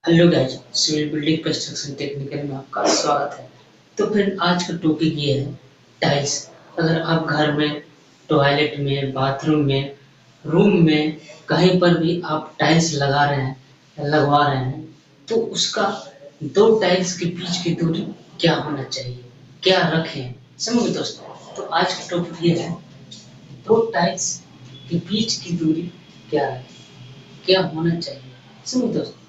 Hello guys, civil building construction technical में आपका स्वागत है। तो फिर आज का टॉपिक ये है टाइल्स। अगर आप घर में, टॉयलेट में, बाथरूम में, रूम में कहीं पर भी आप टाइल्स लगा रहे हैं या लगवा रहे हैं तो उसका दो टाइल्स के बीच की दूरी क्या होना चाहिए, क्या रखें। समझ गए दोस्तों? तो आज का टॉपिक ये है दो टाइल्स के बीच की दूरी क्या है, क्या होना चाहिए। समझ दोस्तों,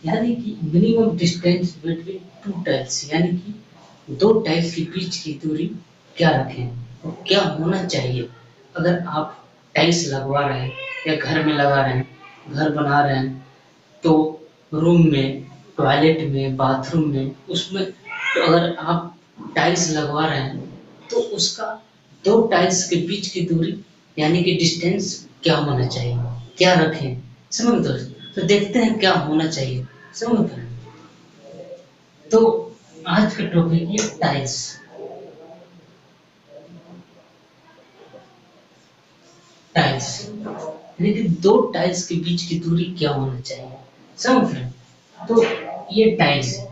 यानी कि minimum distance between two tiles, यानी कि दो टाइल्स के बीच की दूरी क्या रखें और क्या होना चाहिए। अगर आप टाइल्स लगवा रहे हैं या घर में लगा रहे हैं, घर बना रहे हैं, तो रूम में, टॉयलेट में, बाथरूम में, उसमें तो अगर आप टाइल्स लगवा रहे हैं तो उसका दो टाइल्स के बीच की दूरी यानी कि डिस्टेंस क्या होना चाहिए, क्या रखें। समझ दोस्तों? तो देखते हैं क्या होना चाहिए। समझ गए? तो आज का टॉपिक है टाइल्स। टाइल्स यानी कि दो टाइल्स के बीच की दूरी क्या होना चाहिए। समझ रहे? तो ये टाइल्स है,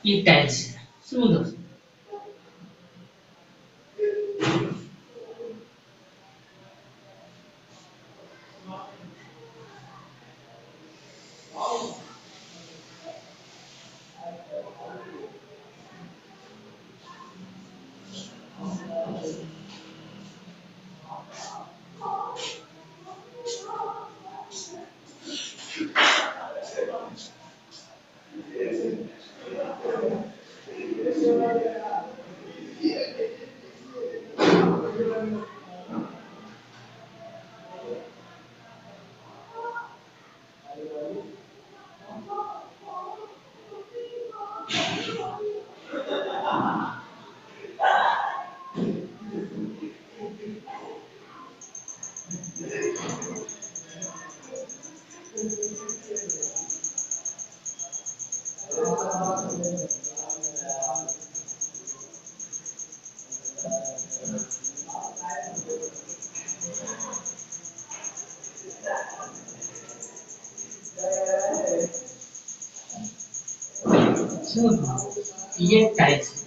ये टाइल्स है। समझ दोस्तों, ये टाइल्स है।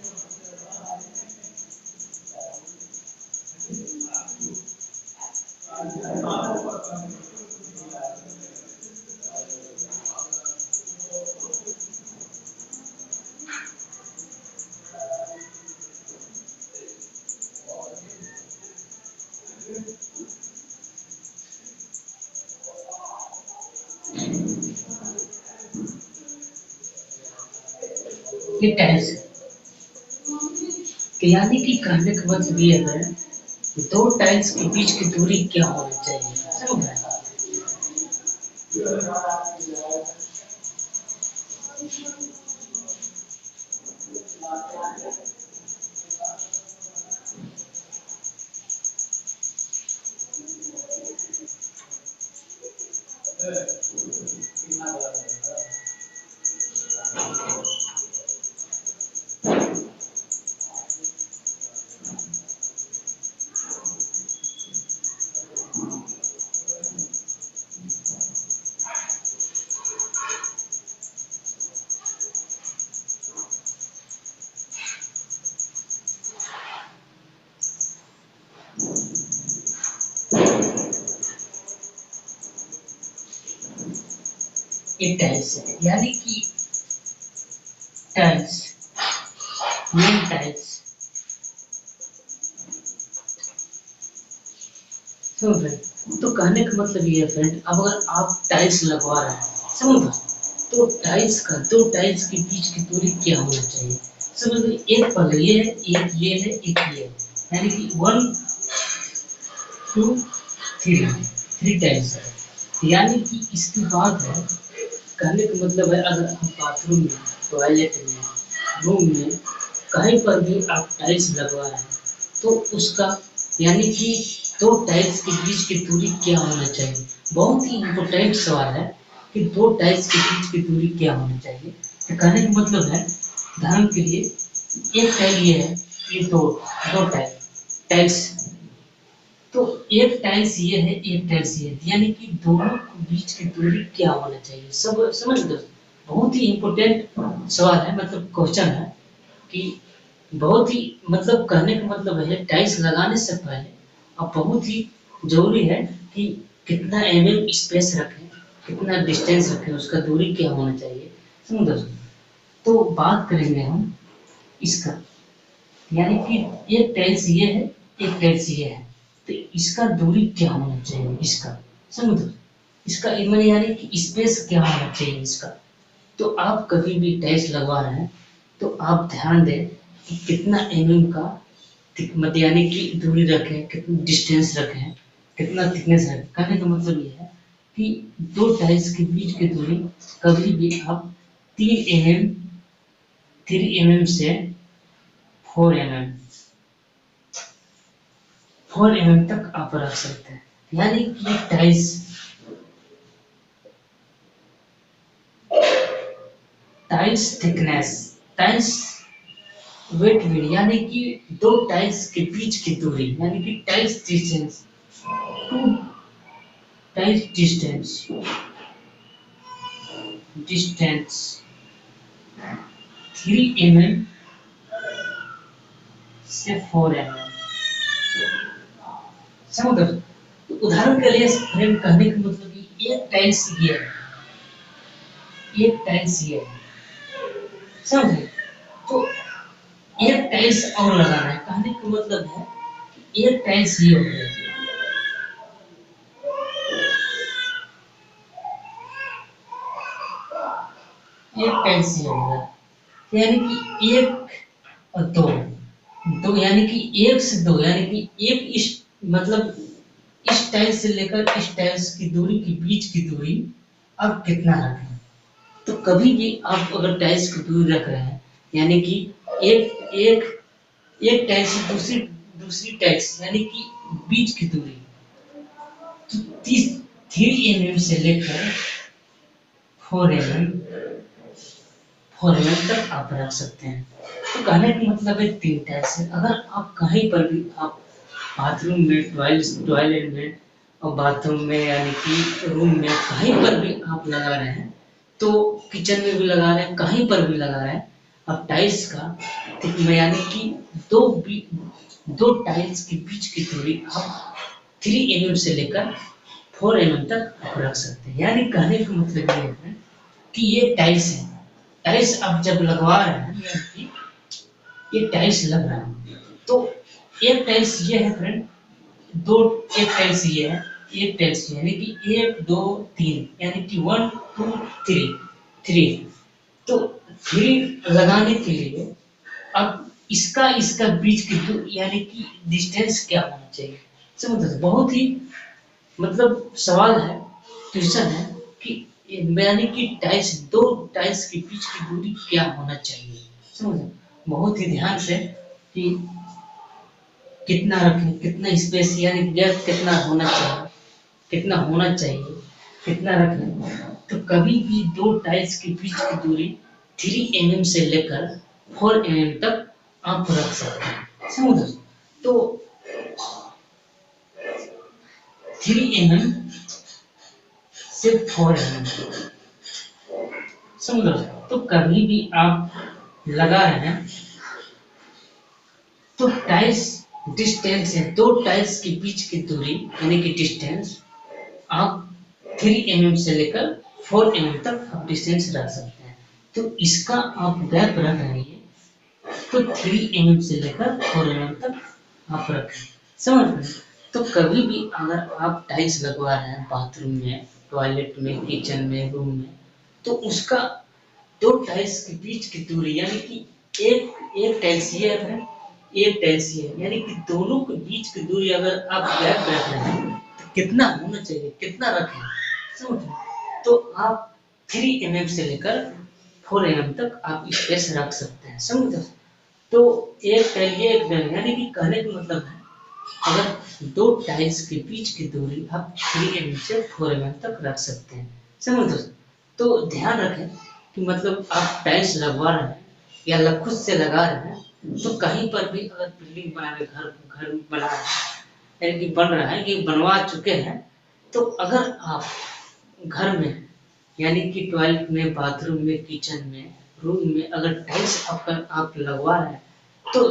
ये टाइल्स है। तो यानी कि कहने का मतलब ये है कि दो टाइल्स के बीच की दूरी क्या होनी चाहिए। समझ रहे? ये टाइल्स है, यानी कि टाइल्स, मेन टाइल्स। समझ रहे? तो कहने का मतलब ये है फ्रेंड, अब अगर आप टाइल्स लगवा रहे हैं, समझ रहे, तो टाइल्स का दो टाइल्स के बीच की दूरी क्या होना चाहिए। समझ रहे? एक पहले ये है, एक ये है, एक ये है, यानी कि one two three, three tiles है। यानी कि इसके बाद है, कहने का मतलब है अगर आप बाथरूम में, टॉयलेट में, रूम में कहीं पर भी आप टाइल्स लगवा रहे हैं तो उसका यानी कि दो टाइल्स के बीच की दूरी क्या होना चाहिए। बहुत ही इम्पोर्टेंट सवाल है कि दो टाइल्स के बीच की दूरी क्या होनी चाहिए। तो कहने का मतलब है, उदाहरण के लिए एक टाइल ये है, ये दो दो टाइल टाइल्स तो एक टाइल्स ये है, एक टाइल्स ये है, यानी कि दोनों के बीच की दूरी क्या होना चाहिए। सब समझ दो, बहुत ही इम्पोर्टेंट सवाल है, मतलब क्वेश्चन है कि बहुत ही मतलब कहने का मतलब है टाइल्स लगाने से पहले अब बहुत ही जरूरी है कि कितना स्पेस रखें, कितना डिस्टेंस रखें, उसका दूरी क्या होना चाहिए। समझ दो, तो बात करेंगे हम इसका, यानी कि एक टाइल्स ये है, एक टाइल्स ये है, तो इसका दूरी क्या होना चाहिए इसका। समझो, इसका मैंने यानी कि स्पेस क्या होना चाहिए इसका। तो आप कभी भी टाइल्स लगवा रहे हैं तो आप ध्यान दें कि कितना का मतलब यानी कि दूरी रखें, कितना डिस्टेंस रखें, कितना थिकनेस रखें। कहने का मतलब ये है कि दो टाइल्स के बीच की दूरी कभी भी आप 3 mm से 4 mm तक आप रख सकते हैं। यानी कि टाइल्स थिकनेस, टाइल्स वेट विड, यानी कि दो टाइल्स के बीच की दूरी, यानी कि tiles distance, to tiles distance 3 mm से 4 mm। समझ, तो उदाहरण के लिए फ्रेंड कहने का मतलब कि एक टाइल्स ये है, एक टाइल्स ये है, समझे। तो एक टाइल्स और लगाना है, कहने का मतलब है कि एक टाइल्स ये हो गया, एक टाइल्स ये हो गया, यानी कि एक और दो, दो यानी कि एक से दो, यानी कि एक इस मतलब इस टाइल्स से लेकर इस टाइल्स की दूरी के बीच की दूरी आप कितना रखें। तो कभी भी आप अगर टाइल्स की दूरी रख रहे हैं, यानी कि एक एक एक टाइल्स से दूसरी दूसरी टाइल्स यानी कि बीच की दूरी, तो 3 mm से लेकर 4 mm 4 mm तक आप रख सकते हैं। तो कहने का मतलब है 3 टाइल्स है। अगर आप कहीं पर भी आप बाथरूम में, टॉयलेट में और बाथरूम में यानी कि रूम में कहीं पर भी आप लगा रहे हैं, तो किचन में भी लगा रहे हैं, कहीं पर भी लगा रहे हैं, अब टाइल्स का यानी कि दो टाइल्स के बीच की दूरी आप 3 mm से लेकर 4 mm तक आप रख सकते हैं। यानी कहने का मतलब ये है कि ये टाइल्स है, टाइल्स आप जब लगवा रहे हैं, यानी कि ये टाइल्स लग रहा है, तो एक टाइल्स ये है फ्रेंड, दो एक टाइल्स ये है, एक टाइल्स ये है, यानी कि 1 2 3, यानी कि 1 2 3 तो 3 लगाने के लिए अब इसका बीच की यानी कि डिस्टेंस क्या होना चाहिए। समझ, बहुत ही मतलब सवाल है, क्वेश्चन है कि यानी कि दो टाइल्स के बीच की दूरी क्या होना चाहिए। समझ, बहुत ही ध्यान से कि कितना रखें, कितना स्पेस यानी गैप कितना होना चाहिए, कितना होना चाहिए, कितना रखें। तो कभी भी दो टाइल्स के बीच की दूरी 3 mm से लेकर 4 mm तक आप रख सकते हैं। समझ, तो 3 mm से 4 mm, समझ, तो कभी भी आप लगा रहे हैं तो टाइल्स डिस्टेंस है, दो टाइल्स के बीच की दूरी यानी कि डिस्टेंस आप 3 mm से लेकर 4 mm तक आप डिस्टेंस रख सकते हैं। तो इसका आप गैप रख रहे हैं, तो 3 mm से लेकर 4 mm तक आप रखें। समझ रहे हैं? तो कभी भी अगर आप टाइल्स लगवा रहे हैं बाथरूम में, टॉयलेट में, किचन में, रूम में, तो उसका दो टाइल्स के बीच की दूरी यानी कि एक टाइल्स ये है, एक टाइल्स ये है, यानी कि दोनों के बीच की दूरी अगर आप गैप रख रहे हैं तो कितना होना चाहिए, कितना रखें। समझ, तो आप 3 mm से लेकर 4 mm तक आप स्पेस रख सकते हैं। समझ, तो एक टाइल ये एक टाइल, यानी कि कहने का मतलब है अगर दो टाइल्स के बीच की दूरी आप 3 mm से 4 mm तक रख सकते हैं। समझ, तो ध्यान रखें कि मतलब आप टाइल्स लगवा रहे हैं या खुद से लगा रहे हैं, तो कहीं पर भी अगर बिल्डिंग बना रहे, घर घर बना रहे हैं, यानी कि बन रहा है, कि बनवा चुके हैं, तो अगर आप घर में यानी कि टॉयलेट में, बाथरूम में, किचन में, रूम में अगर टाइल्स आप लगवा रहे हैं, तो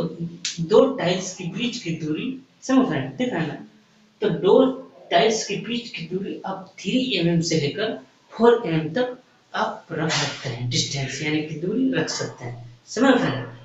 2 टाइल्स के बीच की दूरी समझ रहे हैं, दिख रहा है ना? तो 2 टाइल्स के बीच की दूरी आप 3 mm से लेकर 4 mm तक आप रख सकते हैं, डिस्टेंस यानी कि दूरी रख सकते हैं, समझ रहे हैं?